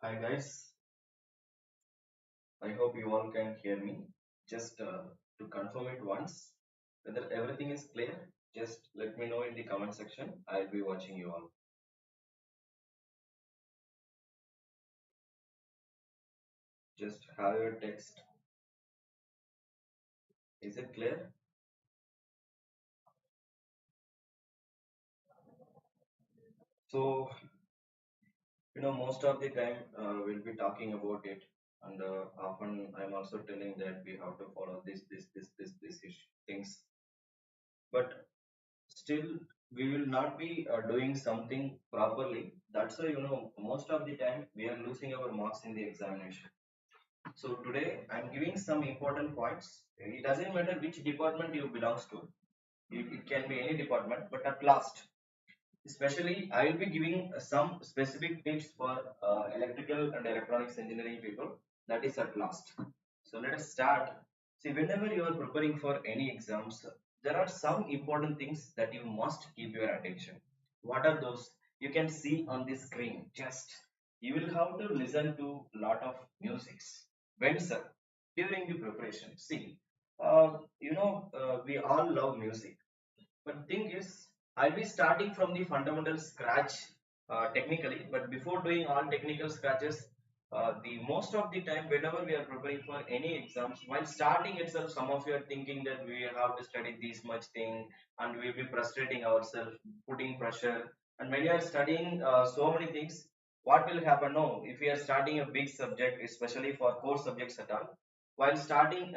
Hi guys, I hope you all can hear me. Just to confirm it once, whether everything is clear, just let me know in the comment section. I'll be watching you all. Just have your text. Is it clear? So, most of the time we'll be talking about it, and often I'm also telling that we have to follow this things. But still, we will not be doing something properly. That's why most of the time we are losing our marks in the examination. So today I'm giving some important points. It doesn't matter which department you belongs to. It can be any department, but at last, especially I will be giving some specific tips for electrical and electronics engineering people. That is at last. So let us start. See, whenever you are preparing for any exams, there are some important things that you must keep your attention. What are those? You can see on the screen. Just you will have to listen to lot of musics. When sir, during the preparation. See, we all love music, but the thing is, I'll be starting from the fundamental scratch technically. But before doing all technical scratches, the most of the time, whenever we are preparing for any exams, while starting itself, some of you are thinking that we have to study this much thing, and we'll be frustrating ourselves, putting pressure. And when you are studying so many things, what will happen? No, if we are starting a big subject, especially for core subjects at all, while spending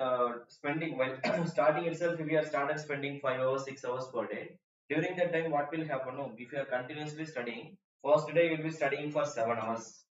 while starting itself, if you are started spending 5 hours 6 hours per day, during that time what will happen? No, if you are continuously studying, first day you will be studying for 7 hours,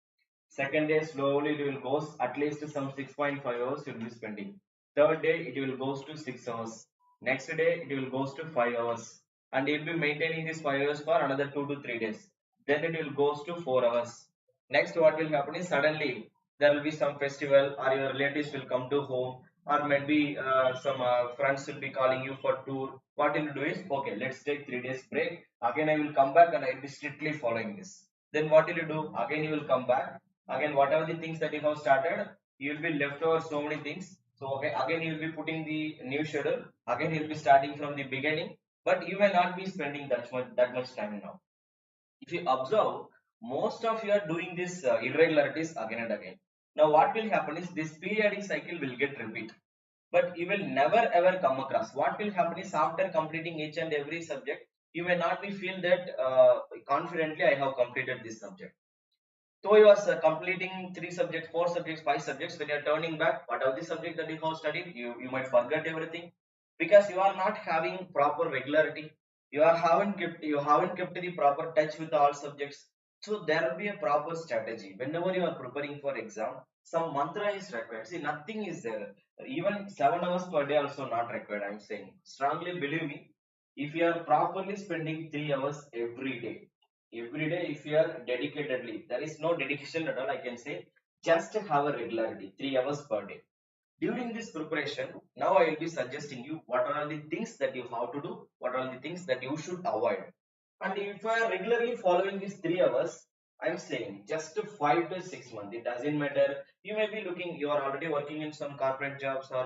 second day slowly it will goes at least some 6.5 hours you will be spending, third day it will goes to 6 hours, next day it will goes to 5 hours, and you will be maintaining this 5 hours for another 2 to 3 days, then it will goes to 4 hours. Next what will happen is suddenly there will be some festival, or your relatives will come to home, or maybe some friends will be calling you for tour. What you'll do is, okay, let's take 3 days break, again I will come back and I will be strictly following this. Then what will you do? Again you will come back, again whatever the things that you have started, you will be left over so many things. So okay, again you will be putting the new schedule, again you will be starting from the beginning, but you may not be spending that much time now. If you observe, most of you are doing this irregularities again and again. Now what will happen is this periodic cycle will get repeat, but you will never ever come across. What will happen is after completing each and every subject, you may not be feel that confidently I have completed this subject. So you are completing 3 subjects, 4 subjects, 5 subjects. When you are turning back, whatever the subject that you have studied, you might forget everything, because you are not having proper regularity. You haven't kept the proper touch with all subjects. So there will be a proper strategy. Whenever you are preparing for exam, some mantra is required. See, nothing is there. Even 7 hours per day also not required. I'm saying strongly believe me. If you are properly spending 3 hours every day, if you are dedicatedly, there is no dedication at all, I can say, just have a regularity 3 hours per day. During this preparation, now I will be suggesting you what are all the things that you have to do, what are all the things that you should avoid. And if you are regularly following these 3 hours, I'm saying just 5 to 6 months, it doesn't matter. You may be looking, you are already working in some corporate jobs, or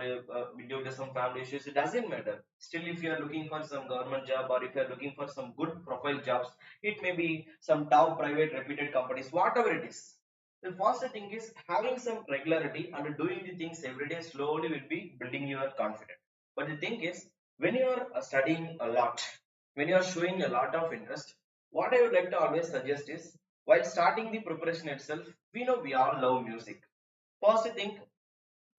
due to some family issues, it doesn't matter. Still, if you are looking for some government job, or if you are looking for some good profile jobs, it may be some top private reputed companies, whatever it is. The first thing is having some regularity and doing the things every day slowly will be building your confidence. But the thing is, when you are studying a lot, when you are showing a lot of interest, what I would like to always suggest is, while starting the preparation itself, we know we all love music. First thing,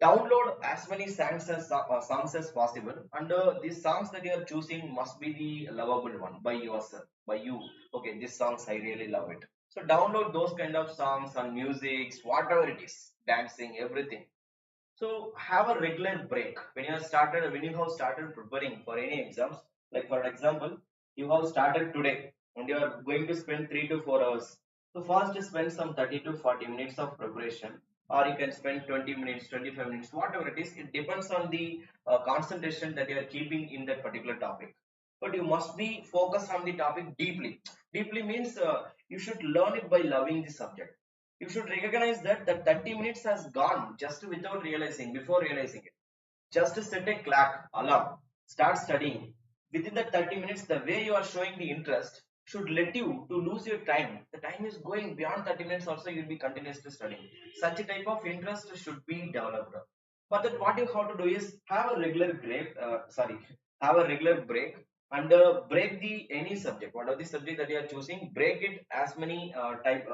download as many songs as possible, and these songs that you are choosing must be the lovable one by yourself, by you. Okay, these songs I really love it. So download those kind of songs and musics, whatever it is, dancing, everything. So have a regular break when you have started preparing for any exams. Like for example, you have started today and you are going to spend 3 to 4 hours. So first spend some 30 to 40 minutes of preparation, or you can spend 20 minutes, 25 minutes, whatever it is. It depends on the concentration that you are keeping in that particular topic. But you must be focused on the topic deeply. Deeply means you should learn it by loving the subject. You should recognize that that 30 minutes has gone just without realizing, before realizing it. Just set a clock, alarm, start studying. Within the 30 minutes, the way you are showing the interest should let you to lose your time. The time is going beyond 30 minutes also, you'll be continuously studying. Such a type of interest should be developed. For that, what you have to do is have a regular break, have a regular break, and break the any subject, whatever the subject that you are choosing, break it as many type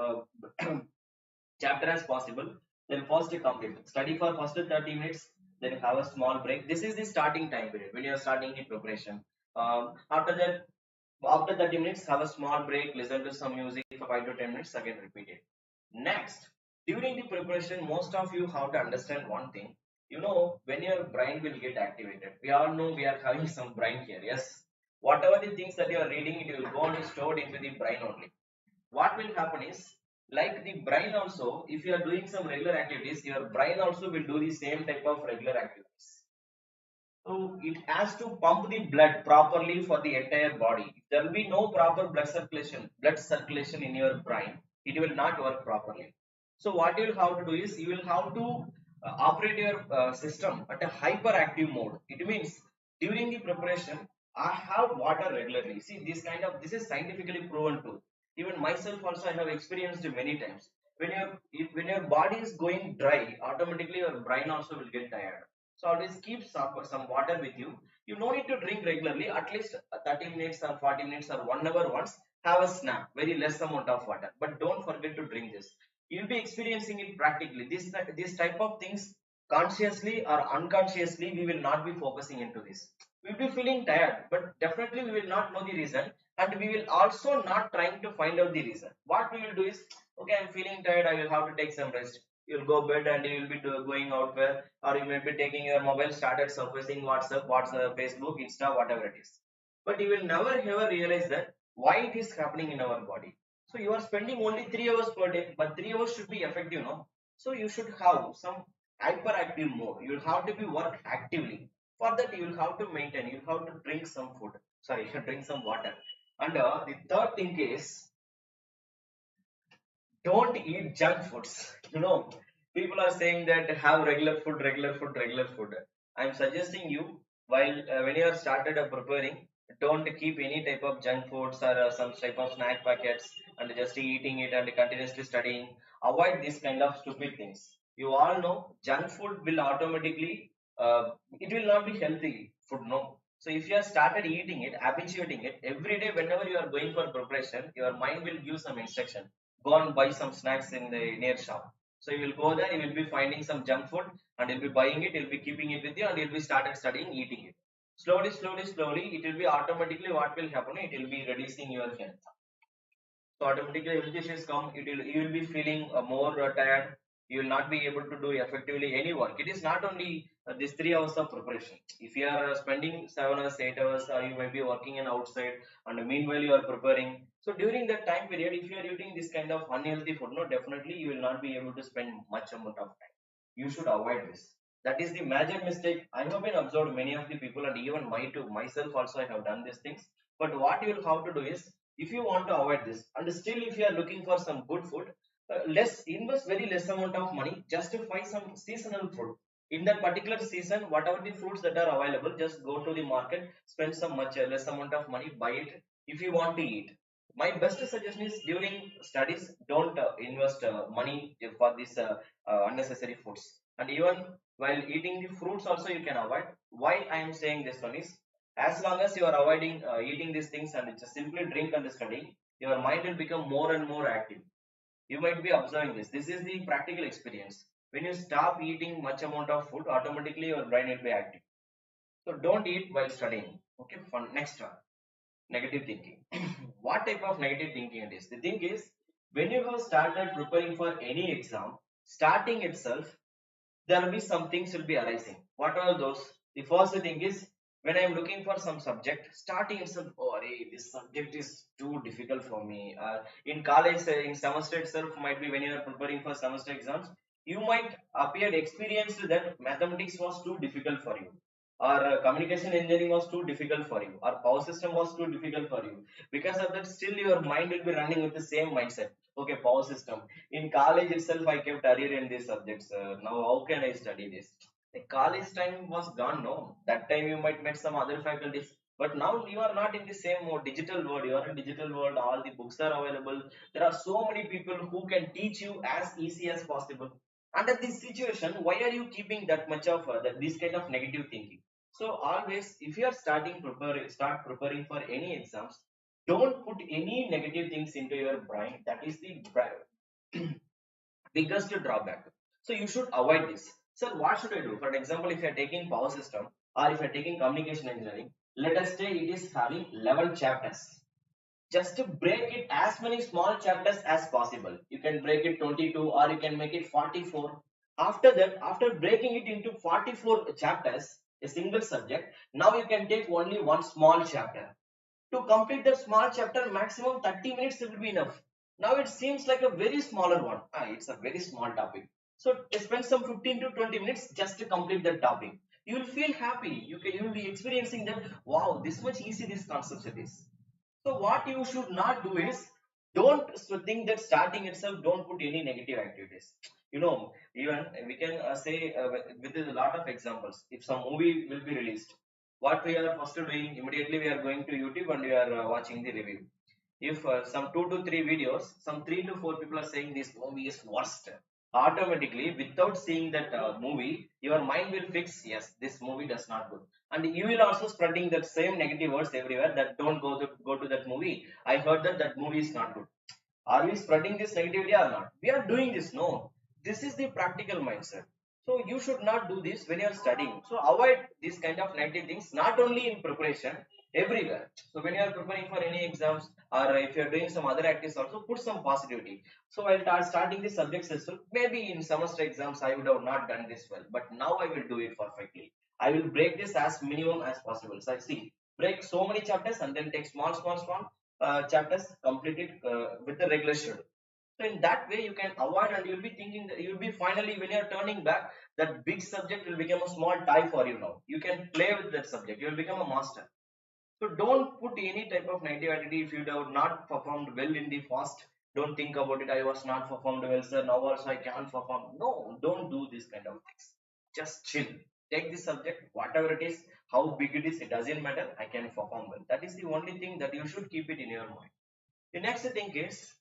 chapter as possible. Then first you complete. Study for first 30 minutes, then have a small break. This is the starting time period when you are starting the preparation. After that, after 30 minutes, have a small break, listen to some music for 5 to 10 minutes, again repeat it. Next, during the preparation, most of you have to understand one thing. You know, when your brain will get activated, we all know we are having some brain here. Yes, whatever the things that you are reading, it will go and stored into the brain only. What will happen is, like the brain also, if you are doing some regular activities, your brain also will do the same type of regular activities. So it has to pump the blood properly for the entire body. If there will be no proper blood circulation in your brain, it will not work properly. So what you will have to do is, you will have to operate your system at a hyperactive mode. It means during the preparation, I have water regularly. See, this is scientifically proven too. Even myself also, I have experienced it many times. When your body is going dry, automatically your brain also will get tired. So always keep some water with you. You no need to drink regularly, at least 30 minutes or 40 minutes or 1 hour once. Have a snap, very less amount of water. But don't forget to drink this. You'll be experiencing it practically. This type of things, consciously or unconsciously, we will not be focusing into this. We'll be feeling tired, but definitely we will not know the reason, and we will also not trying to find out the reason. What we will do is, okay, I'm feeling tired, I will have to take some rest. You'll go bed and you will be going out where, or you may be taking your mobile, started surfacing WhatsApp, Facebook, Insta, whatever it is. But you will never ever realize that why it is happening in our body. So you are spending only 3 hours per day, but 3 hours should be effective, no? So you should have some hyperactive mode. You will have to be work actively. For that, you will have to maintain. You have to drink some food. Sorry, drink some water. And the third thing is, don't eat junk foods. You know, people are saying that have regular food, regular food, regular food. I'm suggesting you, while when you are started preparing, don't keep any type of junk foods or some type of snack packets and just eating it and continuously studying. Avoid this kind of stupid things. You all know junk food will automatically, uh, it will not be healthy food, no. So if you have started eating it, habituating it every day, whenever you are going for preparation, your mind will give some instruction, go and buy some snacks in the near shop. So you will go there, you will be finding some junk food and you'll be buying it, you'll be keeping it with you, and you'll be started studying, eating it. Slowly, slowly, slowly, it will be automatically what will happen, it will be reducing your health. So automatically health issues come, you will be feeling more tired. You will not be able to do effectively any work. It is not only these 3 hours of preparation. If you are spending 7 hours, 8 hours, or you may be working in outside, and meanwhile you are preparing, so during that time period, if you are eating this kind of unhealthy food, no, definitely you will not be able to spend much amount of time. You should avoid this. That is the major mistake I have been observed many of the people, and even myself also, I have done these things. But what you will have to do is, if you want to avoid this, and still if you are looking for some good food, less invest very less amount of money, just to find some seasonal fruit. In that particular season, whatever the fruits that are available, just go to the market, spend some much less amount of money, buy it. If you want to eat, my best suggestion is, during studies, don't invest money for this unnecessary foods. And even while eating the fruits also, you can avoid. Why I am saying this one is, as long as you are avoiding eating these things and just simply drink and study, your mind will become more and more active. You might be observing this. This is the practical experience. When you stop eating much amount of food, automatically your brain will be active. So don't eat while studying. Okay, fun. Next one, negative thinking. What type of negative thinking it is? The thing is, when you have started preparing for any exam, starting itself, there will be some things will be arising. What are those? The first thing is, when I am looking for some subject, starting itself, oh, hey, this subject is too difficult for me. In college, in semester itself, might be when you are preparing for semester exams, you might appear experienced that mathematics was too difficult for you. or communication engineering was too difficult for you, or power system was too difficult for you. Because of that, still your mind will be running with the same mindset. Okay, power system. In college itself, I kept career in these subjects. Now, how can I study this? The college time was gone. No, that time you might met some other faculties, but now you are not in the same mode. Digital world. You are in digital world. All the books are available. There are so many people who can teach you as easy as possible. Under this situation, why are you keeping that much of this kind of negative thinking? So always, if you are start preparing for any exams, don't put any negative things into your brain. That is the biggest drawback. So you should avoid this. So what should I do? For example, if you are taking power system or if you are taking communication engineering, let us say it is having 11 chapters. Just to break it as many small chapters as possible. You can break it 22 or you can make it 44. After that, after breaking it into 44 chapters, a single subject, now you can take only one small chapter. To complete that small chapter, maximum 30 minutes will be enough. Now it seems like a very smaller one. It's a very small topic. So spend some 15 to 20 minutes just to complete that topic. You will feel happy. You will be experiencing that, wow, this much easy this concept it is. So what you should not do is, don't think that starting itself, don't put any negative activities. Even we can say with a lot of examples. If some movie will be released, what we are first doing immediately, we are going to YouTube and we are watching the review. If some 2 to 3 videos, some 3 to 4 people are saying this movie is worst, automatically without seeing that movie, your mind will fix, yes, this movie does not good, and you will also spreading that same negative words everywhere, that don't go to that movie. I heard that that movie is not good. Are we spreading this negativity or not? We are doing this. No, this is the practical mindset. So you should not do this when you are studying. So avoid this kind of negative things, not only in preparation, everywhere. So when you are preparing for any exams or if you are doing some other activities, also put some positivity. So while starting the subjects as well, maybe in semester exams I would have not done this well, but now I will do it perfectly. I will break this as minimum as possible. So I see, break so many chapters and then take small chapters, complete it with the regular schedule. So in that way, you can avoid, and you'll be thinking that you'll be finally, when you're turning back, that big subject will become a small tie for you now. You can play with that subject. You'll become a master. So don't put any type of negative attitude. If you have not performed well in the past, don't think about it. I was not performed well, sir. Now also I can't perform. No, don't do this kind of things. Just chill. Take the subject, whatever it is, how big it is, it doesn't matter. I can perform well. That is the only thing that you should keep it in your mind. The next thing is,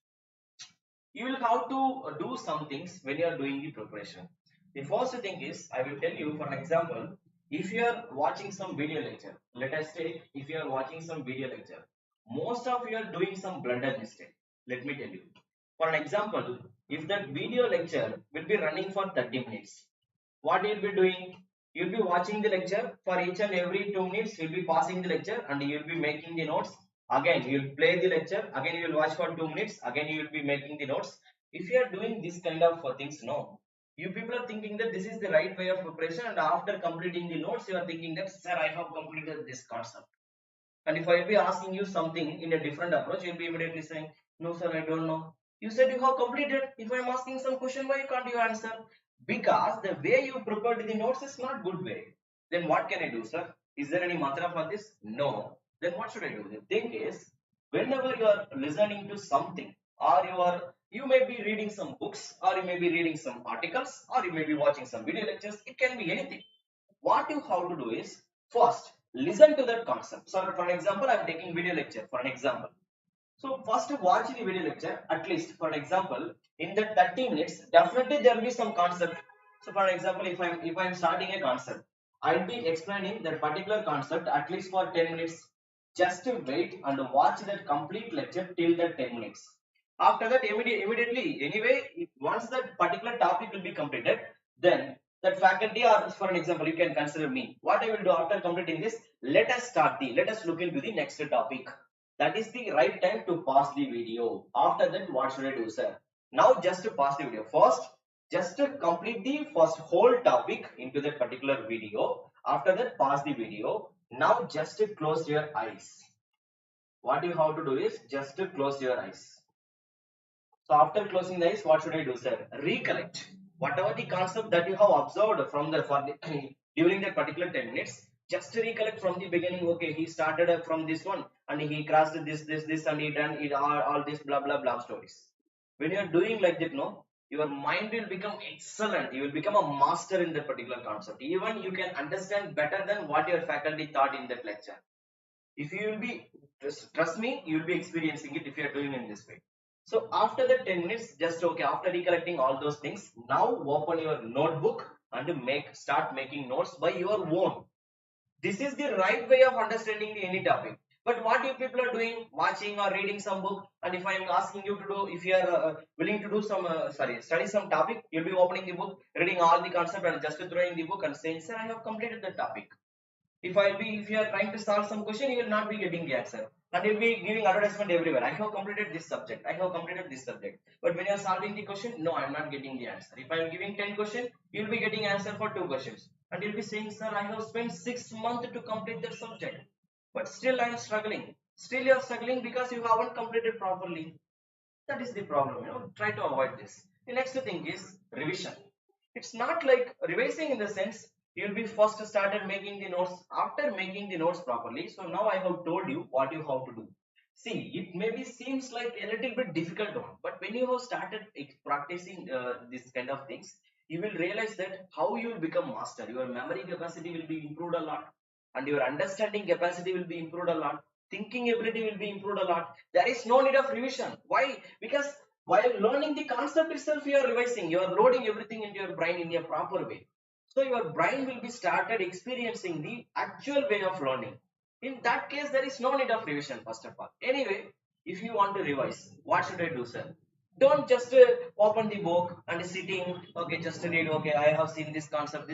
you will have to do some things when you are doing the preparation. The first thing is, I will tell you, for example, if you are watching some video lecture, let us say if you are watching some video lecture, most of you are doing some blunder mistake. Let me tell you. For an example, if that video lecture will be running for 30 minutes, what you'll be doing? You'll be watching the lecture for each and every 2 minutes. You'll be passing the lecture and you'll be making the notes. Again, you'll play the lecture. Again, you'll watch for 2 minutes. Again, you will be making the notes. If you are doing this kind of things, no. You people are thinking that this is the right way of preparation, and after completing the notes, you are thinking that, sir, I have completed this concept. And if I will be asking you something in a different approach, you'll be immediately saying, no, sir, I don't know. You said you have completed. If I'm asking some question, why can't you answer? Because the way you prepared the notes is not good way. Then what can I do, sir? Is there any mantra for this? No. Then what should I do? The thing is, whenever you are listening to something, or you may be reading some books, or you may be reading some articles, or you may be watching some video lectures, it can be anything. What you have to do is, first listen to that concept. So for an example, I'm taking video lecture for an example. So first watch the video lecture, at least for an example, in that 30 minutes, definitely there will be some concept. So for an example, if I'm starting a concept, I'll be explaining that particular concept at least for 10 minutes. Just wait and watch that complete lecture till that 10 minutes. After that, immediately, anyway, once that particular topic will be completed, then that faculty, or for an example, you can consider me. What I will do after completing this, let us look into the next topic. That is the right time to pause the video. After that, what should I do, sir? Now just to pause the video. First, just to complete the first whole topic into that particular video. After that, pause the video. Now just to close your eyes. What you have to do is just to close your eyes. So after closing the eyes, what should I do, sir? Recollect whatever the concept that you have observed from the during that particular 10 minutes. Just recollect from the beginning. Okay, he started from this one and he crossed this and he done it all this blah blah blah stories. When you are doing like that, no, your mind will become excellent. You will become a master in that particular concept. Even you can understand better than what your faculty taught in that lecture. If you will be, trust me, you will be experiencing it if you are doing in this way. So after the 10 minutes, just okay, after recollecting all those things, now open your notebook and start making notes by your own. This is the right way of understanding any topic. But what you people are doing, watching or reading some book, and if I am asking you to do, if you are willing to do some study some topic, you'll be opening the book, reading all the concept and just throwing the book and saying, sir, I have completed the topic. If you are trying to solve some question, you will not be getting the answer. And you'll be giving advertisement everywhere. I have completed this subject. I have completed this subject. But when you are solving the question, no, I'm not getting the answer. If I am giving 10 questions, you'll be getting answer for 2 questions. And you'll be saying, sir, I have spent 6 months to complete that subject. But still I am struggling. Still you are struggling because you haven't completed properly. That is the problem. Try to avoid this. The next thing is revision. It's not like revising in the sense you'll be first started making the notes after making the notes properly. So now I have told you what you have to do. See, it maybe seems like a little bit difficult one, but when you have started practicing this kind of things, you will realize that how you will become master. Your memory capacity will be improved a lot, and your understanding capacity will be improved a lot. Thinking ability will be improved a lot. There is no need of revision. Why? Because while learning the concept itself, you are revising, you are loading everything into your brain in a proper way. So your brain will be started experiencing the actual way of learning. In that case, there is no need of revision, first of all. Anyway, if you want to revise, what should I do, sir? Don't just open the book and sitting, okay, just read, okay, I have seen this concept,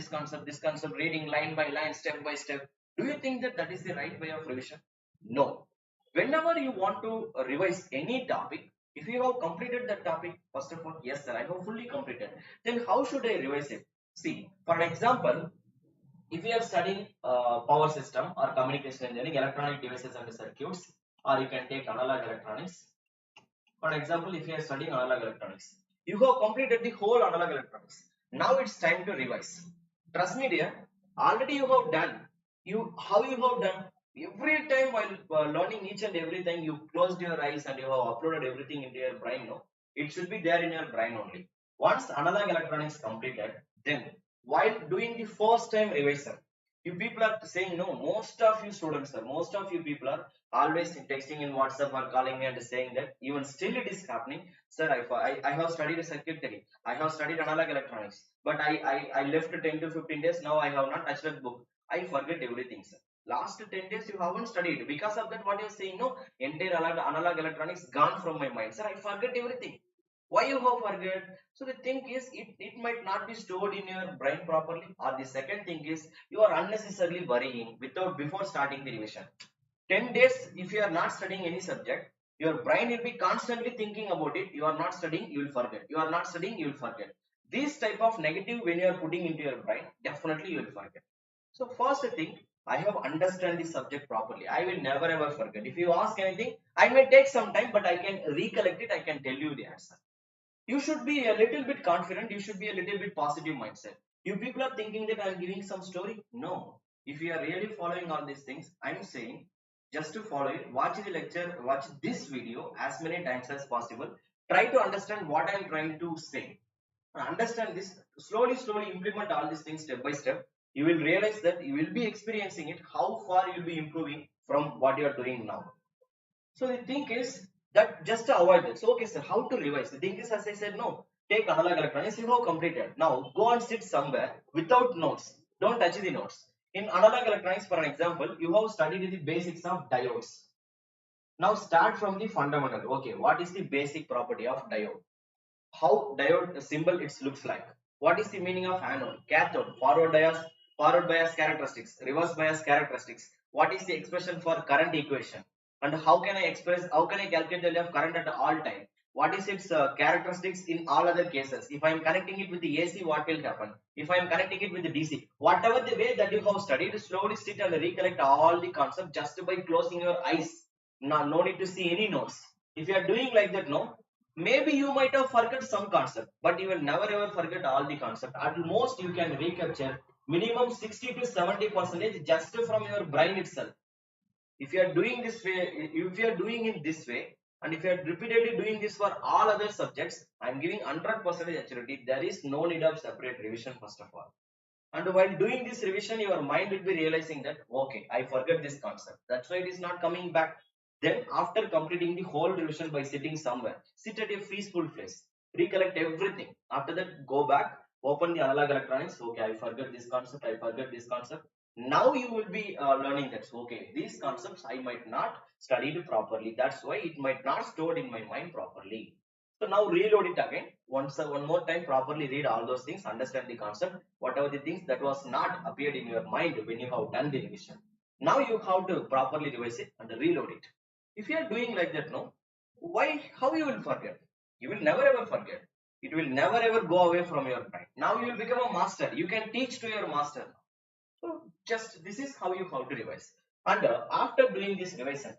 reading line by line, step by step. Do you think that that is the right way of revision? No. Whenever you want to revise any topic, if you have completed that topic, first of all, yes, sir, I have fully completed. Then how should I revise it? See, for example, if you are studying power system or communication engineering, electronic devices and circuits, or you can take analog electronics. For example, if you are studying analog electronics, you have completed the whole analog electronics. Now it's time to revise. Trust me, dear. Already you have done. How you have done? Every time while learning each and everything, you closed your eyes and you have uploaded everything into your brain. No, it should be there in your brain only. Once analog electronics completed, then while doing the first time revision, you people are saying no. Most of you students, sir, most of you people are always texting in WhatsApp or calling me and saying that even still it is happening. Sir, I have studied circuitry, I have studied analog electronics, but I left 10 to 15 days. Now I have not touched that book. I forget everything, sir. Last 10 days you haven't studied. Because of that, what you're saying, no, entire analog electronics gone from my mind. Sir, I forget everything. Why you have forget? So the thing is, it might not be stored in your brain properly. Or the second thing is, you are unnecessarily worrying without before starting the revision. 10 days, if you are not studying any subject, your brain will be constantly thinking about it. You are not studying, you will forget. You are not studying, you will forget. This type of negative, when you are putting into your brain, definitely you will forget. So first thing, I have understand the subject properly. I will never ever forget. If you ask anything, I may take some time, but I can recollect it. I can tell you the answer. You should be a little bit confident. You should be a little bit positive mindset. You people are thinking that I'm giving some story. No, if you are really following all these things, I'm saying just to follow it, watch the lecture, watch this video as many times as possible. Try to understand what I'm trying to say. Understand this, slowly implement all these things step by step. You will realize that you will be experiencing it, how far you'll be improving from what you are doing now. So the thing is that just to avoid that. So okay, sir, how to revise? The thing is, as I said, no, take analog electronics, you have completed. Now go and sit somewhere without notes. Don't touch the notes. In analog electronics, for an example, you have studied the basics of diodes. Now start from the fundamental. Okay, what is the basic property of diode? How diode symbol it looks like? What is the meaning of anode, cathode, forward bias characteristics, reverse bias characteristics? What is the expression for current equation? And how can I calculate the value of current at all time? What is its characteristics in all other cases? If I am connecting it with the AC, what will happen? If I am connecting it with the DC, whatever the way that you have studied, slowly sit and recollect all the concept just by closing your eyes. No need to see any notes. If you are doing like that, no, maybe you might have forgot some concept, but you will never ever forget all the concept. At most, you can recapture minimum 60 to 70% just from your brain itself. If you are doing this way, if you are doing it this way, and if you are repeatedly doing this for all other subjects, I am giving 100% accuracy. There is no need of separate revision first of all. And while doing this revision, your mind will be realizing that okay, I forget this concept, that's why it is not coming back. Then after completing the whole revision by sitting somewhere, sit at a peaceful place, recollect everything. After that, go back, open the analog electronics. Okay, I forget this concept, I forget this concept. Now you will be learning that okay, these concepts I might not studied properly, that's why it might not stored in my mind properly. So now reload it again once, one more time, properly read all those things, understand the concept, whatever the things that was not appeared in your mind when you have done the revision. Now you have to properly revise it and reload it. If you are doing like that, no, why, how you will forget? You will never ever forget. It will never ever go away from your mind. Now you will become a master. You can teach to your master. So just this is how you have to revise. And after doing this revision,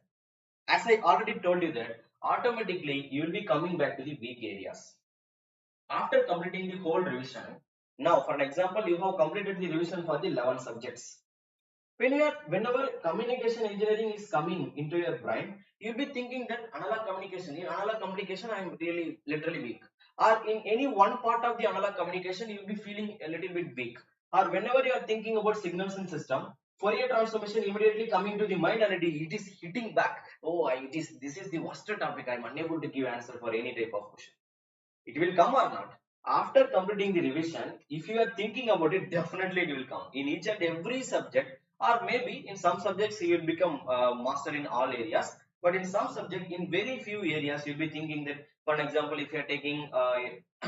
as I already told you that automatically you will be coming back to the weak areas. After completing the whole revision, now for an example, you have completed the revision for the 11 subjects. Whenever communication engineering is coming into your brain, you'll be thinking that in analog communication, I'm really literally weak. Or in any one part of the analog communication, you'll be feeling a little bit weak. Or whenever you are thinking about signals and system, Fourier transformation immediately coming to the mind and it is hitting back. Oh, this is the worst topic. I'm unable to give answer for any type of question. It will come or not. After completing the revision, if you are thinking about it, definitely it will come in each and every subject. Or maybe in some subjects you will become master in all areas, but in some subject, in very few areas, you'll be thinking that, for an example, if you are taking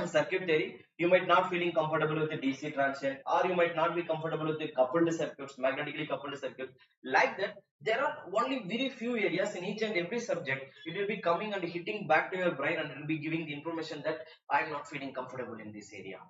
circuit theory, you might not feeling comfortable with the DC transient, or you might not be comfortable with the coupled circuits, magnetically coupled circuits. Like that, there are only very few areas in each and every subject. It will be coming and hitting back to your brain, and it will be giving the information that I'm not feeling comfortable in this area.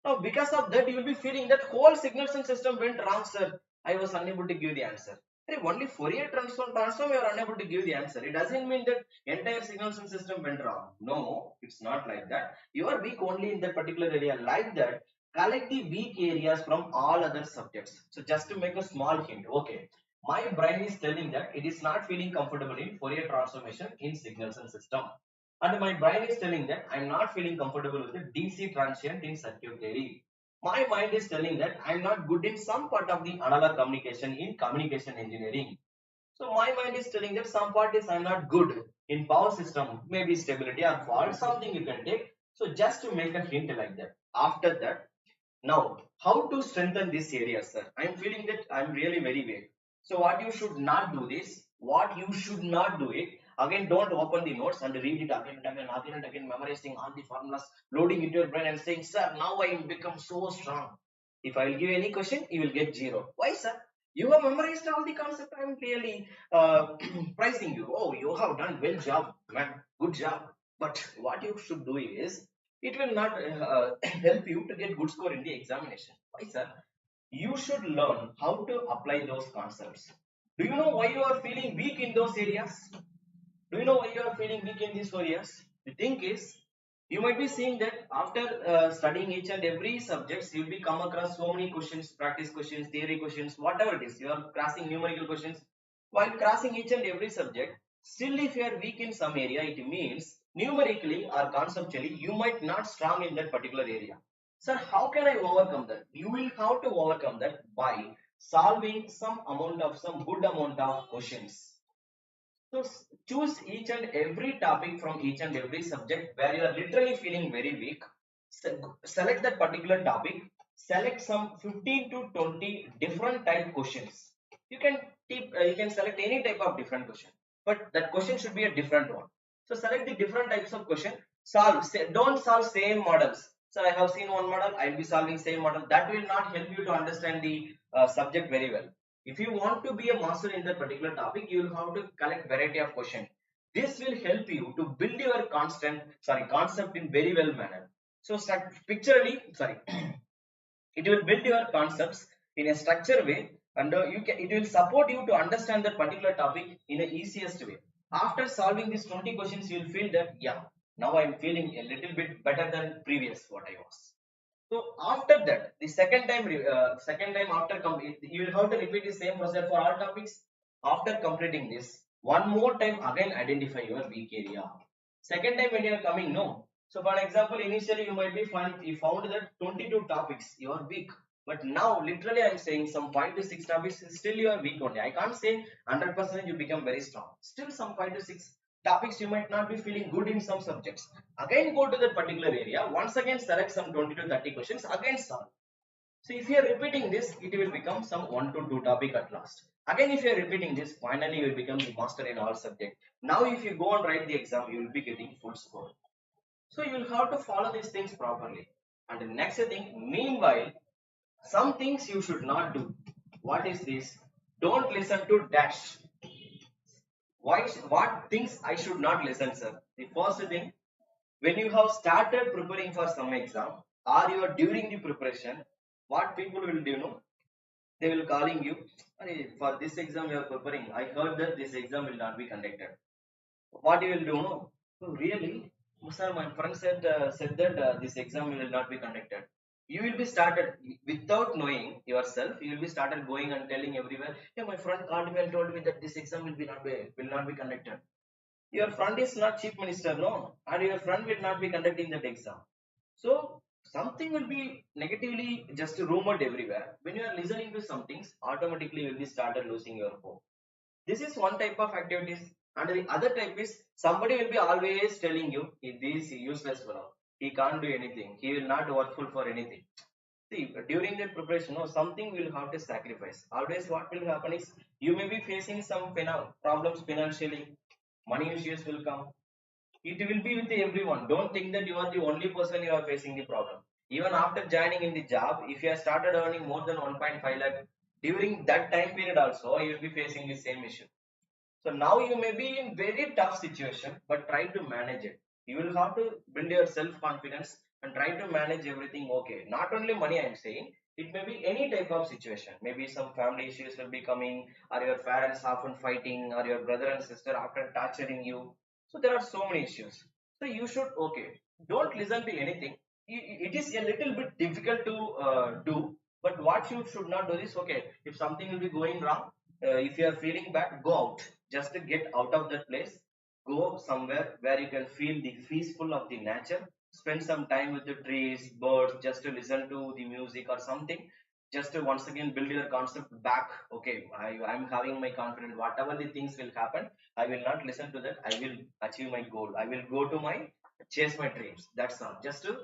Now, because of that, you will be feeling that whole signals and system went wrong, sir. I was unable to give the answer. Hey, only Fourier transform, you are unable to give the answer. It doesn't mean that entire signals and system went wrong. No, it's not like that. You are weak only in that particular area. Like that, collect the weak areas from all other subjects. So just to make a small hint, okay, my brain is telling that it is not feeling comfortable in Fourier transformation in signals and system. And my brain is telling that I'm not feeling comfortable with the DC transient in circuit theory. My mind is telling that I'm not good in some part of the analog communication in communication engineering. So my mind is telling that some part is I'm not good in power system, maybe stability or fault, something you can take. So just to make a hint like that. After that, now, how to strengthen this area, sir? I'm feeling that I'm really very weak. So what you should not do this, what you should not do it. Again, don't open the notes and read it again and again, memorizing all the formulas, loading into your brain and saying, sir, now I become so strong. If I will give any question, you will get zero. Why, sir? You have memorized all the concept. I'm really praising you. Oh, you have done well job, man. Good job. But what you should do is, it will not help you to get good score in the examination. Why, sir? You should learn how to apply those concepts. Do you know why you are feeling weak in those areas? Do you know why you are feeling weak in these areas? The thing is, you might be seeing that after studying each and every subjects, you'll be come across so many questions, practice questions, theory questions, whatever it is. You are crossing numerical questions. While crossing each and every subject, still if you are weak in some area, it means numerically or conceptually, you might not strong in that particular area. Sir, how can I overcome that? You will have to overcome that by solving some good amount of questions. So choose each and every topic from each and every subject where you are literally feeling very weak. Select that particular topic. Select some 15 to 20 different type questions. You can select any type of different question, but that question should be a different one. So select the different types of question. Don't solve same models. So I have seen one model. I'll be solving same model. That will not help you to understand the subject very well. If you want to be a master in that particular topic, you will have to collect variety of questions. This will help you to build your concept in very well manner. So picturally, it will build your concepts in a structured way, and it will support you to understand that particular topic in the easiest way. After solving these 20 questions, you will feel that yeah, now I am feeling a little bit better than previous what I was. So after that, the second time after you will have to repeat the same process for all topics. After completing this, one more time again identify your weak area. Second time when you are coming, no. So for example, initially you might be you found that 22 topics you are weak, but now literally I am saying some 5 to 6 topics still you are weak only. I can't say 100% you become very strong. Still some 5 to 6 topics you might not be feeling good in some subjects. Again go to that particular area, once again select some 20 to 30 questions, again solve. So if you are repeating this, it will become some 1 to 2 topic at last. Again if you are repeating this, finally you will become the master in all subject. Now if you go and write the exam, you will be getting full score. So you will have to follow these things properly. And the next thing, meanwhile, some things you should not do. What is this? Don't listen to dash. What things I should not listen, sir? The first thing, when you have started preparing for some exam or you are during the preparation, what people will do, know, they will calling you, "Arey, for this exam you are preparing. I heard that this exam will not be conducted. What you will do, no? "Oh, really? Oh, sir, my friend said that this exam will not be conducted." You will be started without knowing yourself. You will be started going and telling everywhere, "Hey, my friend called me and told me that this exam will not be conducted." Your friend is not chief minister, no, and your friend will not be conducting that exam. So something will be negatively just rumored everywhere. When you are listening to some things, automatically you will be started losing your hope. This is one type of activities, and the other type is somebody will be always telling you, this useless fellow, he can't do anything, he will not workful for anything." See, during the preparation, no, something will have to sacrifice. Always what will happen is you may be facing some problems financially, money issues will come. It will be with everyone. Don't think that you are the only person you are facing the problem. Even after joining in the job, if you have started earning more than 1.5 lakh, during that time period also, you will be facing the same issue. So now you may be in very tough situation, but try to manage it. You will have to build your self confidence and try to manage everything okay. Not only money, I am saying, it may be any type of situation. Maybe some family issues will be coming, or your parents often fighting, or your brother and sister after torturing you. So there are so many issues. So you should, okay, don't listen to anything. It is a little bit difficult to do, but what you should not do is, okay, if something will be going wrong, if you are feeling bad, go out. Just to get out of that place, go somewhere where you can feel the peaceful of the nature. Spend some time with the trees, birds, just to listen to the music or something. Just to once again build your concept back. Okay, I'm having my confidence. Whatever the things will happen, I will not listen to that. I will achieve my goal. I will go to my chase my dreams. That's all. Just to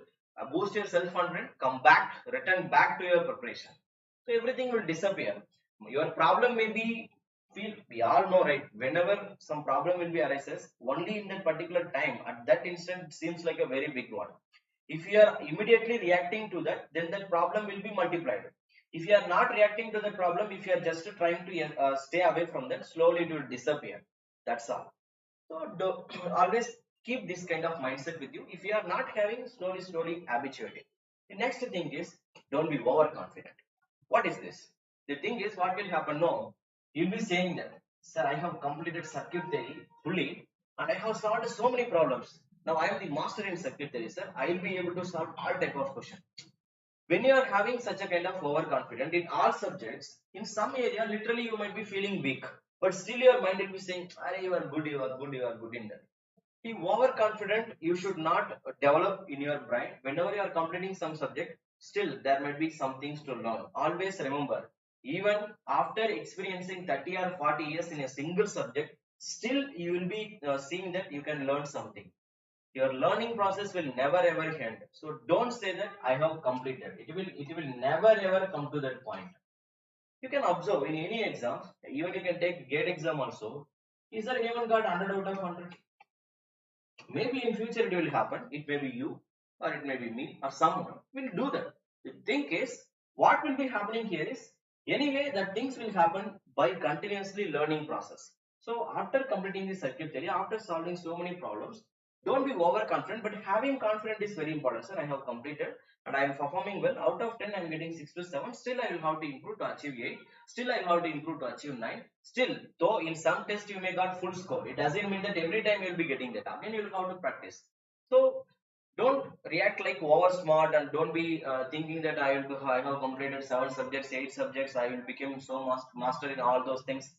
boost your self confidence. Come back, return back to your preparation. So everything will disappear. Your problem may be feel, we all know, right, whenever some problem will be arises, only in that particular time at that instant seems like a very big one. If you are immediately reacting to that, then that problem will be multiplied. If you are not reacting to the problem, if you are just trying to stay away from that, slowly it will disappear. That's all. So always keep this kind of mindset with you. If you are not having, slowly habituate it. The next thing is, don't be overconfident. What is this? The thing is, what will happen? No, you'll be saying that, sir, I have completed circuit theory fully and I have solved so many problems. Now I am the master in circuit theory, sir. I will be able to solve all type of questions. When you are having such a kind of overconfident in all subjects, in some area, literally you might be feeling weak, but still your mind will be saying, you are good, you are good, you are good in that. Be overconfident, you should not develop in your brain. Whenever you are completing some subject, still there might be some things to learn. Always remember, even after experiencing 30 or 40 years in a single subject, still you will be seeing that you can learn something. Your learning process will never ever end. So don't say that I have completed. It will never ever come to that point. You can observe in any exams, even you can take GATE exam also. Is there anyone got 100 out of 100? Maybe in future it will happen. It may be you, or it may be me, or someone will do that. The thing is, what will be happening here is, anyway that things will happen by continuously learning process. So after completing the circuit theory, after solving so many problems, don't be overconfident, but having confidence is very important. Sir, I have completed and I am performing well. Out of 10, I am getting 6 to 7. Still, I will have to improve to achieve 8. Still, I will have to improve to achieve 9. Still, though in some test you may got full score, it doesn't mean that every time you will be getting that. Again, you will have to practice. So Don't react like over smart, and don't be thinking that I have completed 7 subjects, 8 subjects, I will become so master in all those things.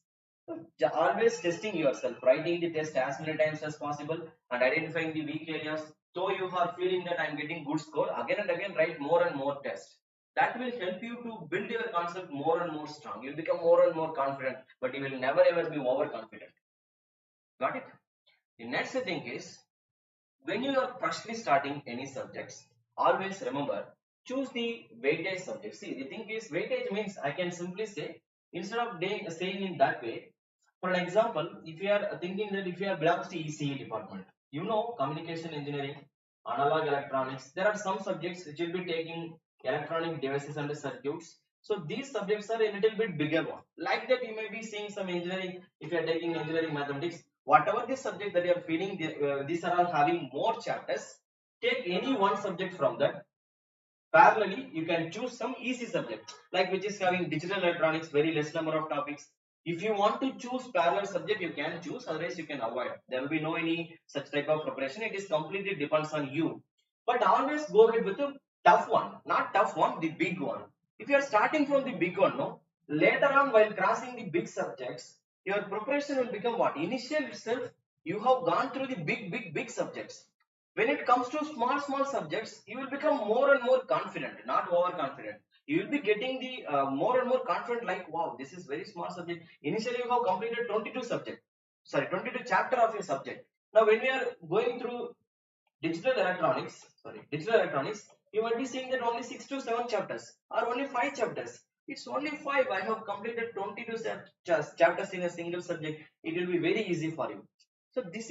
Always testing yourself, writing the test as many times as possible, and identifying the weak areas. So you are feeling that I'm getting good score, again and again write more and more tests. That will help you to build your concept more and more strong. You'll become more and more confident, but you will never ever be overconfident. Got it? The next thing is, when you are freshly starting any subjects, always remember, choose the weightage subject. See, the thing is, weightage means I can simply say, instead of saying in that way, for an example, if you are thinking that if you are belongs to ECE department, communication engineering, analog electronics, there are some subjects which will be taking electronic devices and circuits. So these subjects are a little bit bigger one. Like that, you may be seeing some engineering. If you are taking engineering mathematics, whatever the subject that you are feeling, these are all having more chapters. Take any one subject from that. Parallelly, you can choose some easy subject, like which is having digital electronics, very less number of topics. If you want to choose parallel subject, you can choose, otherwise you can avoid. There will be no any such type of preparation. It is completely depends on you. But always go ahead with the tough one, not tough one, the big one. If you are starting from the big one, no, later on while crossing the big subjects, your preparation will become what? Initial itself, you have gone through the big subjects. When it comes to small subjects, you will become more and more confident, not overconfident. You will be getting the more and more confident, like wow, this is very small subject. Initially you have completed 22 subject, sorry, 22 chapter of your subject. Now when we are going through digital electronics, you might be seeing that only 6 to 7 chapters or only 5 chapters. It's only 5. I have completed 22 chapters in a single subject. It will be very easy for you. So this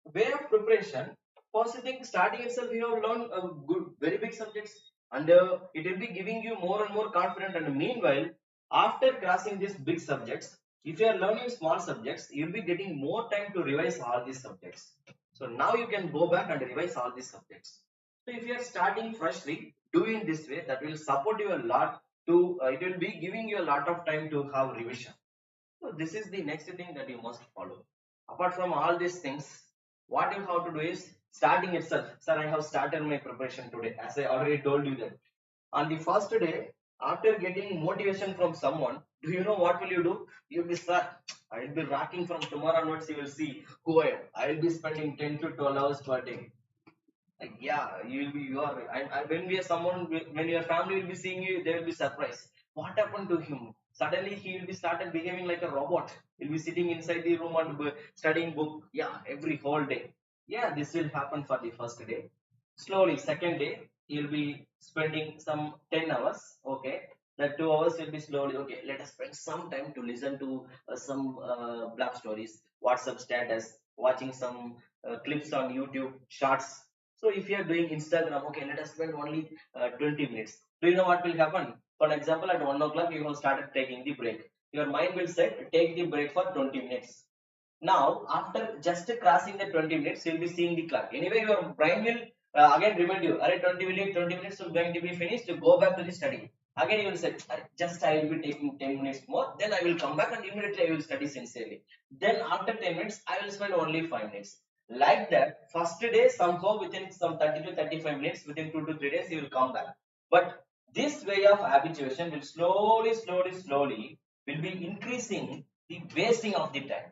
way of preparation. First thing, starting itself, you have learned a good, very big subjects, and it will be giving you more and more confident. And meanwhile, after crossing these big subjects, if you are learning small subjects, you'll be getting more time to revise all these subjects. So now you can go back and revise all these subjects. So if you are starting freshly, doing this way, that will support you a lot to, it will be giving you a lot of time to have revision. So this is the next thing that you must follow. Apart from all these things, what you have to do is starting itself. Sir, I have started my preparation today. As I already told you that. On the first day, after getting motivation from someone, do you know what will you do? You'll be, sir, I will be racking from tomorrow onwards. You will see who I am. I will be spending 10 to 12 hours per day. Like, yeah, you will be, you are, when we are someone, when your family will be seeing you, they will be surprised. What happened to him? Suddenly he will be started behaving like a robot. He'll be sitting inside the room and studying book. Yeah, every whole day. Yeah, this will happen for the first day. Slowly, second day, he'll be spending some 10 hours. Okay. That 2 hours will be slowly, okay, let us spend some time to listen to some blog stories, WhatsApp status, watching some clips on YouTube, shorts. So if you are doing Instagram, okay, let us spend only 20 minutes. Do you know what will happen? For example, at 1 o'clock, you have started taking the break. Your mind will set, take the break for 20 minutes. Now, after just crossing the 20 minutes, you'll be seeing the clock. Anyway, your brain will again remind you, alright, 20 minutes is going to be finished, to go back to the study. Again, you will say, just I will be taking 10 minutes more, then I will come back and immediately I will study sincerely. Then after 10 minutes, I will spend only 5 minutes. Like that, first day, somehow within some 30 to 35 minutes, within 2 to 3 days, you will come back. But this way of habituation will slowly will be increasing the wasting of the time.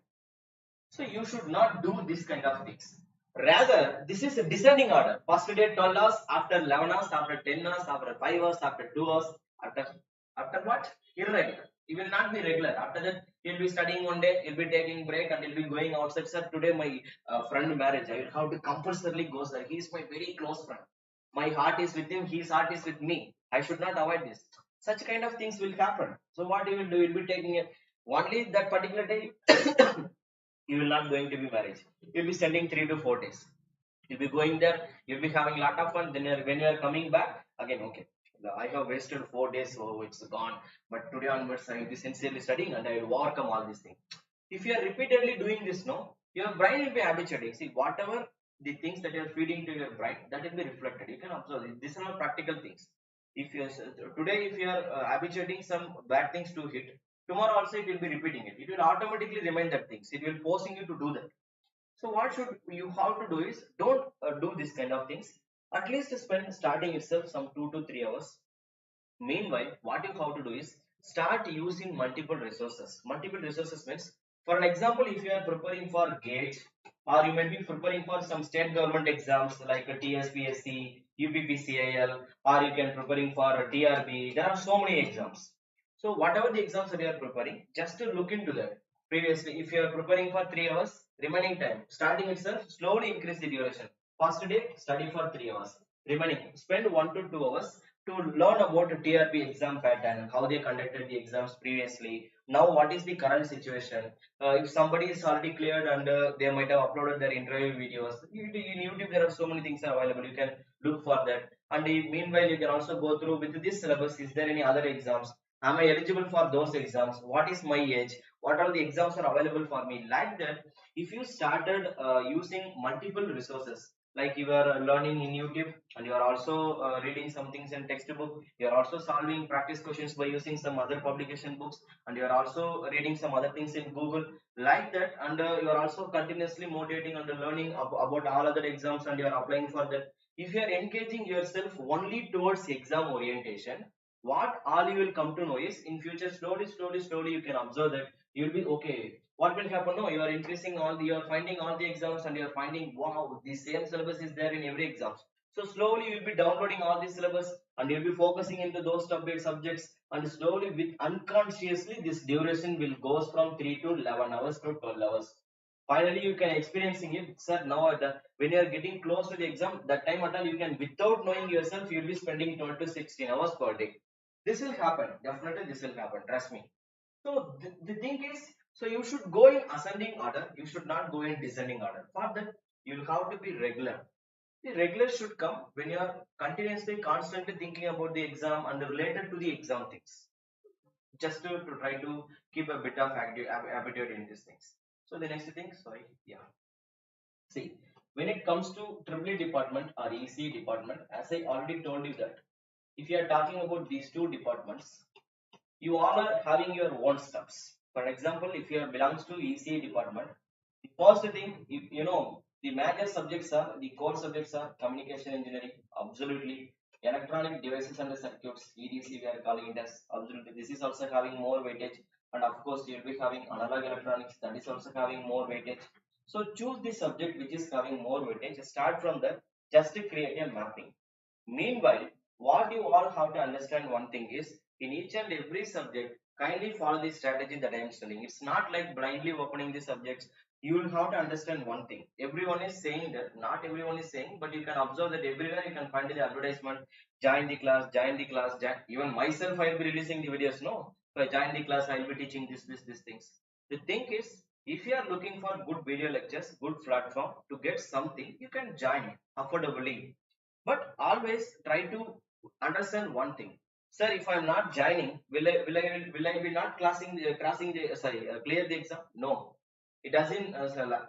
So you should not do this kind of things. Rather, this is a descending order. First day 12 hours, after 11 hours, after 10 hours, after 5 hours, after 2 hours, after what? Irregular. You will not be regular. After that, you'll be studying one day, you'll be taking break, and you'll be going outside. Sir, today my friend marriage. I will have to compulsorily go, sir. He is my very close friend. My heart is with him, his heart is with me. I should not avoid this. Such kind of things will happen. So what you will do, you'll be taking it only that particular day. You will not going to be marriage. You'll be spending 3 to 4 days. You'll be going there. You'll be having a lot of fun. Then when you are coming back again, okay. I have wasted 4 days, so it's gone. But today onwards, I will be sincerely studying and I will overcome all these things. If you are repeatedly doing this, no, your brain will be habituating. See, whatever the things that you are feeding to your brain, that will be reflected. You can observe it. These are all practical things. If you today, if you are habituating some bad things to hit, tomorrow also it will be repeating it. It will automatically remind that things. It will forcing you to do that. So what should you have to do is, don't do this kind of things. At least spend starting itself some 2 to 3 hours. Meanwhile, what you have to do is start using multiple resources. Multiple resources means, for an example, if you are preparing for GATE, or you may be preparing for some state government exams like a TSPSC, UPPCIL, or you can preparing for a TRB. There are so many exams. So whatever the exams that you are preparing, just to look into that. Previously, if you are preparing for 3 hours, remaining time, starting itself, slowly increase the duration. First day, study for 3 hours. Remaining, spend 1 to 2 hours to learn about the TRP exam pattern, how they conducted the exams previously. Now, what is the current situation? If somebody is already cleared and they might have uploaded their interview videos, in YouTube there are so many things are available. You can look for that. And meanwhile, you can also go through with this syllabus. Is there any other exams? Am I eligible for those exams? What is my age? What are the exams are available for me? Like that, if you started using multiple resources, like you are learning in YouTube, and you are also reading some things in textbook, you are also solving practice questions by using some other publication books, and you are also reading some other things in Google, like that, and you are also continuously motivating and learning about all other exams, and you are applying for that. If you are engaging yourself only towards exam orientation, what all you will come to know is, in future, slowly you can observe that you will be okay. What will happen? No, you are increasing all the, you are finding all the exams, and you are finding, wow, the same syllabus is there in every exam. So slowly you'll be downloading all the syllabus, and you'll be focusing into those subjects, and slowly, with unconsciously, this duration will goes from 3 to 11 hours to 12 hours. Finally, you can experiencing it, sir. Now, when you are getting close to the exam, that time at all, you can, without knowing yourself, you'll be spending 12 to 16 hours per day. This will happen. Definitely, this will happen. Trust me. So the thing is, so you should go in ascending order. You should not go in descending order. For that, you'll have to be regular. The regular should come when you are continuously, constantly thinking about the exam and related to the exam things. Just to try to keep a bit of attitude in these things. So the next thing, sorry, yeah. See, when it comes to triple department or EC department, as I already told you that if you are talking about these two departments, you all are having your own stuffs. For example, if you belongs to ECA department, the first thing, you know, the major subjects are, the core subjects are communication engineering, absolutely, electronic devices and circuits, EDC we are calling it as, absolutely. This is also having more weightage, and of course you will be having analog electronics, that is also having more weightage. So choose the subject which is having more weightage. Start from there, just to create a mapping. Meanwhile, what you all have to understand one thing is, in each and every subject, kindly follow the strategy that I am telling. It's not like blindly opening the subjects. You will have to understand one thing. Everyone is saying that, not everyone is saying, but you can observe that everywhere you can find the advertisement, join the class, join the class, join. Even myself, I will be releasing the videos. No, if I join the class, I will be teaching these things. The thing is, if you are looking for good video lectures, good platform to get something, you can join affordably, but always try to understand one thing. Sir, if I'm not joining, will I be not crossing the sorry clear the exam? No, it doesn't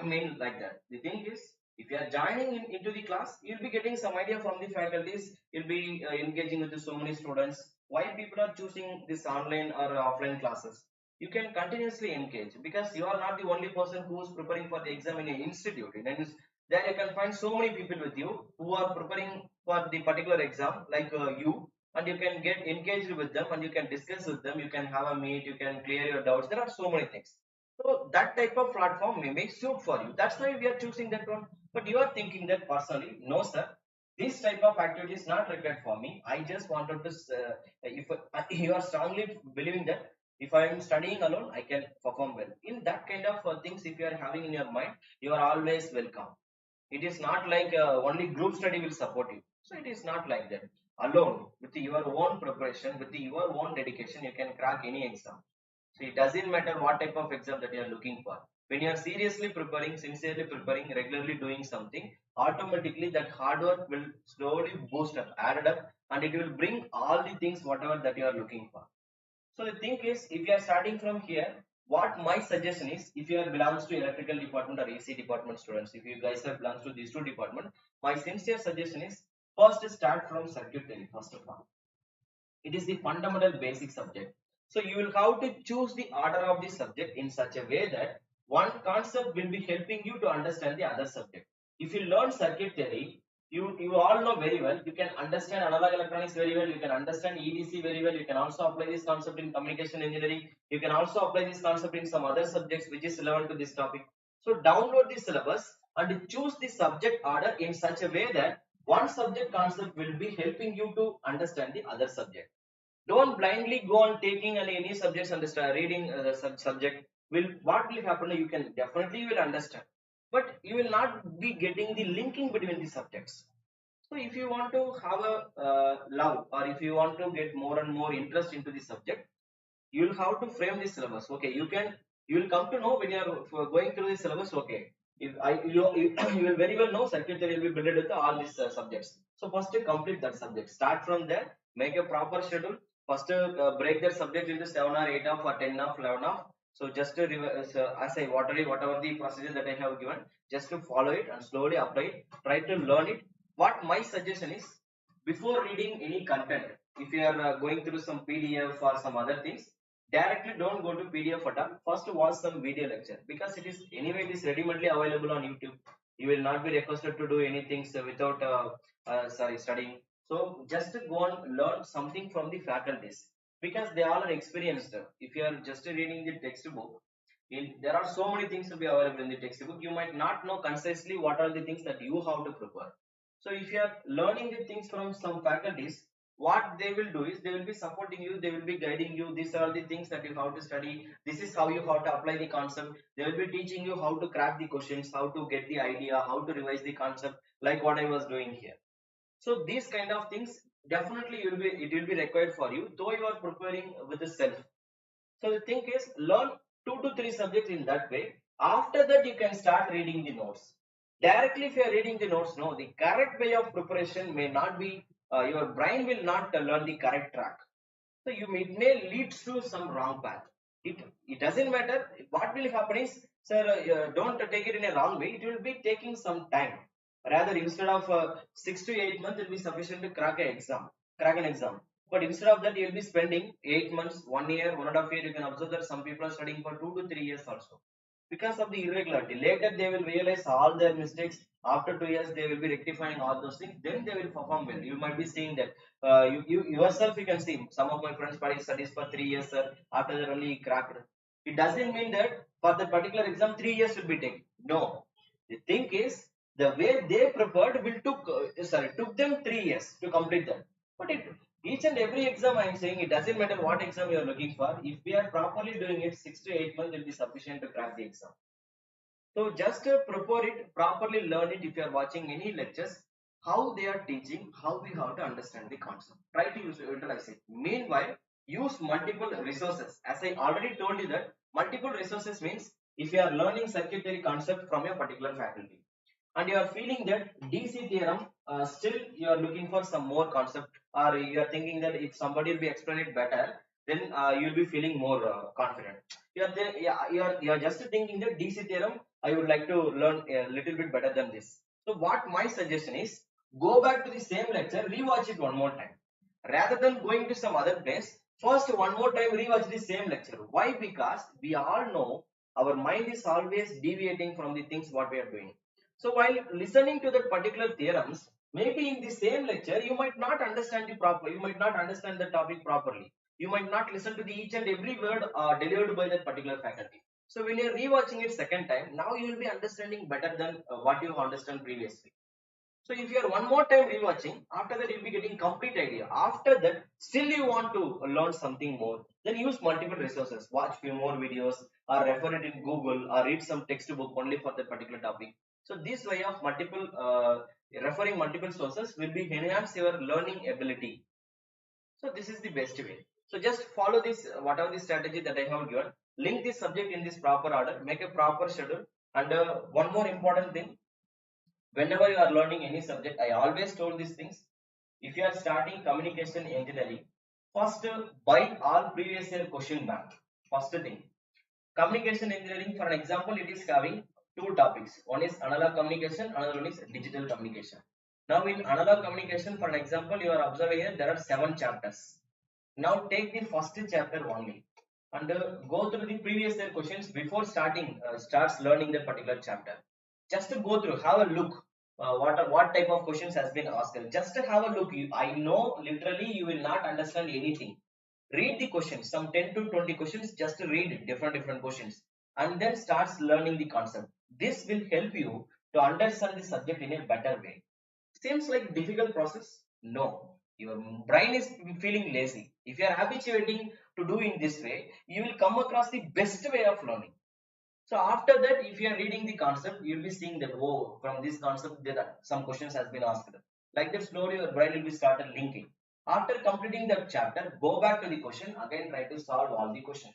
mean like that. The thing is, if you are joining into the class, you'll be getting some idea from the faculties. You'll be engaging with so many students. Why people are choosing this online or offline classes? You can continuously engage, because you are not the only person who is preparing for the exam in an institute. There you can find so many people with you who are preparing for the particular exam, like you, and you can get engaged with them, and you can discuss with them, you can have a meet, you can clear your doubts. There are so many things. So that type of platform may make suit for you. That's why we are choosing that one. But you are thinking that personally, no sir, this type of activity is not required for me. I just wanted to, if you are strongly believing that if I am studying alone, I can perform well. In that kind of things, if you are having in your mind, you are always welcome. It is not like only group study will support you. So it is not like that. Alone, with your own preparation, with your own dedication, you can crack any exam. So it doesn't matter what type of exam that you are looking for. When you are seriously preparing, sincerely preparing, regularly doing something, automatically that hard work will slowly boost up, added up, and it will bring all the things whatever that you are looking for. So the thing is, if you are starting from here, what my suggestion is, if you are belongs to electrical department or AC department students, if you guys are belongs to these two department, my sincere suggestion is, first start from circuit theory. First of all, it is the fundamental basic subject. So you will have to choose the order of the subject in such a way that one concept will be helping you to understand the other subject. If you learn circuit theory, you all know very well. You can understand analog electronics very well. You can understand EDC very well. You can also apply this concept in communication engineering. You can also apply this concept in some other subjects which is relevant to this topic. So download the syllabus and choose the subject order in such a way that one subject concept will be helping you to understand the other subject. Don't blindly go on taking any subjects and start reading the subject. Will what will happen? You can definitely will understand, but you will not be getting the linking between the subjects. So if you want to have a love, or if you want to get more and more interest into the subject, you will have to frame the syllabus. Okay, you will come to know when you are going through the syllabus. Okay, if you will very well know circuit theory will be built with all these subjects. So first complete that subject, start from there, make a proper schedule. First break that subject into 7 or 8 off or 10 off, 11 off. So just to as I whatever the procedure that I have given, just to follow it and slowly apply it, try to learn it. What my suggestion is, before reading any content, if you are going through some PDF or some other things, directly don't go to PDF at all. First watch some video lecture, because it is anyway it is readily available on YouTube. You will not be requested to do anything without studying. So just go and learn something from the faculties, because they all are experienced. If you are just reading the textbook, there are so many things to be available in the textbook. You might not know concisely what are the things that you have to prepare. So if you are learning the things from some faculties, what they will do is they will be supporting you, they will be guiding you. These are the things that you have to study. This is how you have to apply the concept. They will be teaching you how to crack the questions, how to get the idea, how to revise the concept, like what I was doing here. So these kind of things definitely it will be required for you, though you are preparing with the self. So the thing is, learn 2 to 3 subjects in that way. After that, you can start reading the notes. Directly, if you are reading the notes, no, the correct way of preparation may not be, your brain will not learn the correct track. So it may lead to some wrong path. It doesn't matter. What will happen is, sir, don't take it in a wrong way. It will be taking some time. Rather, instead of 6 to 8 months, it will be sufficient to crack an exam. But instead of that, you'll be spending 8 months, 1 year, 1.5 year. You can observe that some people are studying for 2 to 3 years also, because of the irregularity. Later, they will realize all their mistakes. After 2 years, they will be rectifying all those things. Then they will perform well. You might be seeing that. You yourself, you can see some of my friends studies for 3 years, sir. After that, only cracked. It doesn't mean that for the particular exam 3 years will be taken. No, the thing is, the way they prepared will took them 3 years to complete that. But each and every exam, I am saying, it doesn't matter what exam you are looking for. If we are properly doing it, 6 to 8 months will be sufficient to crack the exam. So just prepare it, properly learn it. If you are watching any lectures, how they are teaching, how we have to understand the concept. Try to utilize it. Meanwhile, use multiple resources. As I already told you that multiple resources means, if you are learning circuit theory concept from a particular faculty, and you are feeling that DC theorem, still you are looking for some more concept, or you are thinking that if somebody will be explain it better, then you will be feeling more confident. You are there, yeah, you are just thinking that DC theorem, I would like to learn a little bit better than this. So what my suggestion is, go back to the same lecture, rewatch it one more time. Rather than going to some other place, first one more time rewatch the same lecture. Why? Because we all know our mind is always deviating from the things what we are doing. So while listening to that particular theorems, maybe in the same lecture, you might not understand you might not understand the topic properly. You might not listen to the each and every word delivered by that particular faculty. So when you're rewatching it second time, now you will be understanding better than what you understand previously. So if you are one more time rewatching, after that you'll be getting complete idea. After that, still you want to learn something more, then use multiple resources. Watch few more videos, or refer it in Google, or read some textbook only for that particular topic. So this way of referring multiple sources will be enhance your learning ability. So this is the best way. So just follow this, whatever the strategy that I have given. Link this subject in this proper order. Make a proper schedule. And one more important thing, whenever you are learning any subject, I always told these things. If you are starting communication engineering, first buy all previous year question bank. First thing, communication engineering, for an example, it is having two topics. One is analog communication, another one is digital communication. Now in analog communication, for an example, you are observing here there are 7 chapters. Now take the first chapter only. and go through the previous year questions before starts learning that particular chapter. Just to go through, have a look. What type of questions has been asked? Just to have a look. I know literally you will not understand anything. Read the questions, some 10 to 20 questions. Just to read different questions, and then starts learning the concept. This will help you to understand the subject in a better way. Seems like difficult process? No. Your brain is feeling lazy. If you are habituating to do in this way, you will come across the best way of learning. So after that, if you are reading the concept, you'll be seeing that, oh, from this concept, there are some questions has been asked. Like that, slowly your brain will be started linking. After completing the chapter, go back to the question, again try to solve all the question.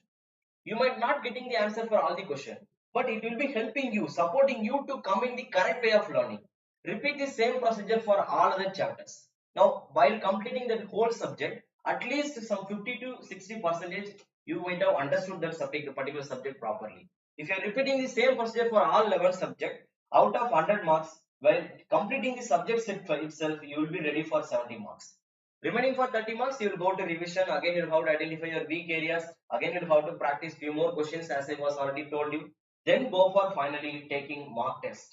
You might not getting the answer for all the question, but it will be helping you, supporting you to come in the correct way of learning. Repeat the same procedure for all other chapters. Now while completing that whole subject, at least some 50 to 60 percentage you might have understood that subject, particular subject properly. If you are repeating the same procedure for all 11 subject, out of 100 marks, while completing the subject set for itself, you will be ready for 70 marks. Remaining for 30 marks, you will go to revision. Again, you'll have to identify your weak areas. Again, you'll have to practice few more questions as I was already told you. Then go for finally taking mock test.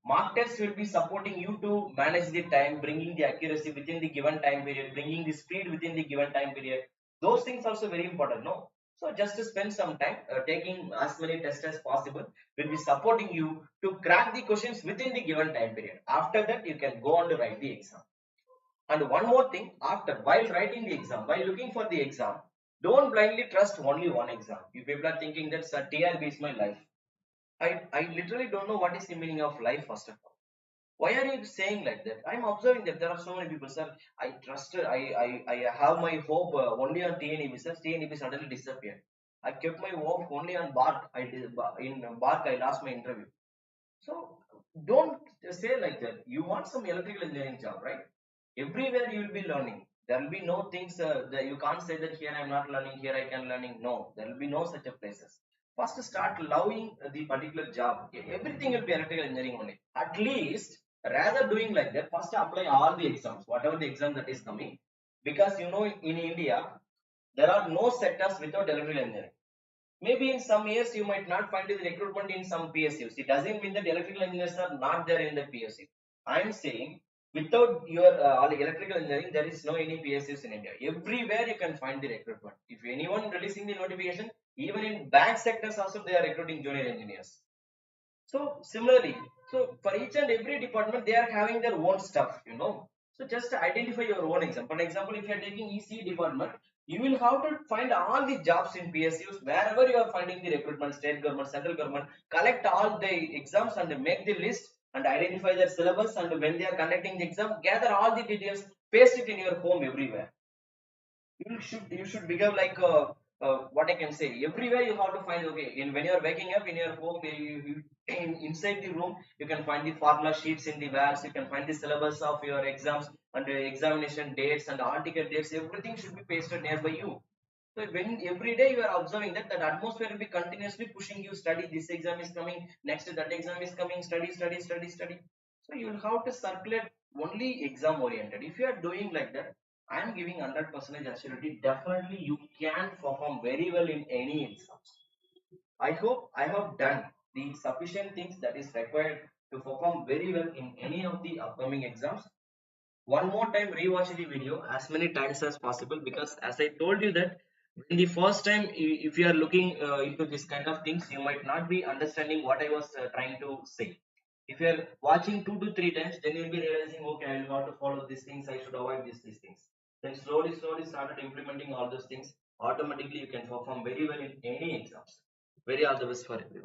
Mark test will be supporting you to manage the time, bringing the accuracy within the given time period, bringing the speed within the given time period. Those things also very important, no? So just to spend some time taking as many tests as possible will be supporting you to crack the questions within the given time period. After that, you can go on to write the exam. And one more thing, after while writing the exam, while looking for the exam, don't blindly trust only one exam. You people are thinking that sir, TRB is my life. I literally don't know what is the meaning of life first of all. Why are you saying like that? I'm observing that there are so many people, sir. I trusted, I have my hope only on TNEB, sir. TNEB suddenly disappeared. I kept my hope only on Bark. In Bark I lost my interview. So don't say like that. You want some electrical engineering job, right? Everywhere you will be learning. There will be no things that you can't say that here I'm not learning, here I can learning. No, there will be no such a places. First start loving the particular job. Everything will be electrical engineering only. At least rather doing like that, first apply all the exams, whatever the exam that is coming. Because you know in India, there are no sectors without electrical engineering. Maybe in some years you might not find the recruitment in some PSUs. It doesn't mean that electrical engineers are not there in the PSU. I'm saying without your electrical engineering, there is no any PSUs in India. Everywhere you can find the recruitment. If anyone releasing the notification, even in bank sectors also they are recruiting junior engineers. So similarly, so for each and every department, they are having their own stuff, you know. So just identify your own exam. For example, if you are taking ECE department, you will have to find all the jobs in PSUs wherever you are finding the recruitment, state government, central government. Collect all the exams and make the list and identify their syllabus. And when they are conducting the exam, gather all the details, paste it in your home everywhere. You should become like what I can say. Everywhere you have to find, okay. In when you are waking up in your home, inside the room, you can find the formula sheets in the walls. You can find the syllabus of your exams and the examination dates and article dates. Everything should be pasted nearby you. So when every day you are observing that, that atmosphere will be continuously pushing you. Study. This exam is coming. Next that exam is coming. Study, study, study, study. So you will have to circulate only exam oriented. If you are doing like that, I am giving 100% assurity. Definitely, you can perform very well in any exams. I hope I have done the sufficient things that is required to perform very well in any of the upcoming exams. One more time, rewatch the video as many times as possible, because as I told you that in the first time, if you are looking into this kind of things, you might not be understanding what I was trying to say. If you are watching 2 to 3 times, then you'll be realizing, okay, I will have to follow these things, I should avoid these things. Then slowly started implementing all those things. Automatically, you can perform very well in any exams. Very all the best for everyone.